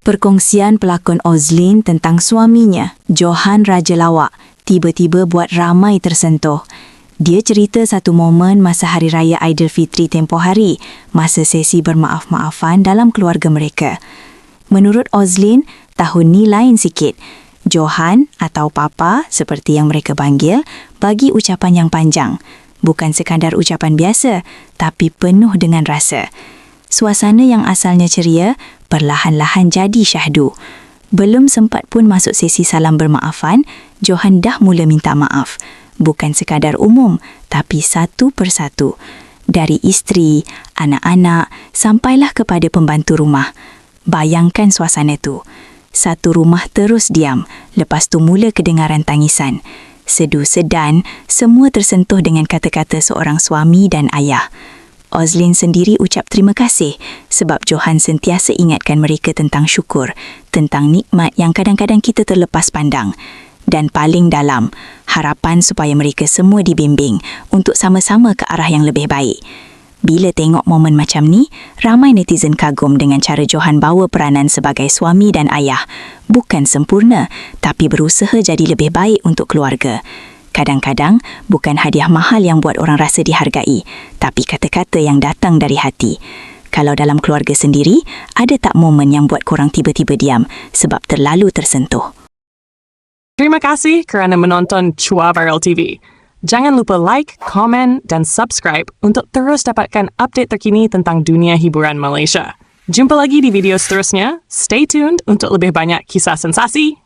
Perkongsian pelakon Ozlin tentang suaminya, Johan Raja Lawak, tiba-tiba buat ramai tersentuh. Dia cerita satu momen masa Hari Raya Aidilfitri tempoh hari, masa sesi bermaaf-maafan dalam keluarga mereka. Menurut Ozlin, tahun ni lain sikit. Johan atau Papa, seperti yang mereka panggil, bagi ucapan yang panjang. Bukan sekadar ucapan biasa, tapi penuh dengan rasa. Suasana yang asalnya ceria, perlahan-lahan jadi syahdu. Belum sempat pun masuk sesi salam bermaafan, Johan dah mula minta maaf. Bukan sekadar umum, tapi satu persatu. Dari isteri, anak-anak, sampailah kepada pembantu rumah. Bayangkan suasana tu. Satu rumah terus diam, lepas tu mula kedengaran tangisan. Sedu sedan, semua tersentuh dengan kata-kata seorang suami dan ayah. Ozlin sendiri ucap terima kasih sebab Johan sentiasa ingatkan mereka tentang syukur, tentang nikmat yang kadang-kadang kita terlepas pandang. Dan paling dalam, harapan supaya mereka semua dibimbing untuk sama-sama ke arah yang lebih baik. Bila tengok momen macam ni, ramai netizen kagum dengan cara Johan bawa peranan sebagai suami dan ayah. Bukan sempurna, tapi berusaha jadi lebih baik untuk keluarga. Kadang-kadang, bukan hadiah mahal yang buat orang rasa dihargai, tapi kata-kata yang datang dari hati. Kalau dalam keluarga sendiri, ada tak momen yang buat korang tiba-tiba diam sebab terlalu tersentuh? Terima kasih kerana menonton Chua Viral TV. Jangan lupa like, komen dan subscribe untuk terus dapatkan update terkini tentang dunia hiburan Malaysia. Jumpa lagi di video seterusnya. Stay tuned untuk lebih banyak kisah sensasi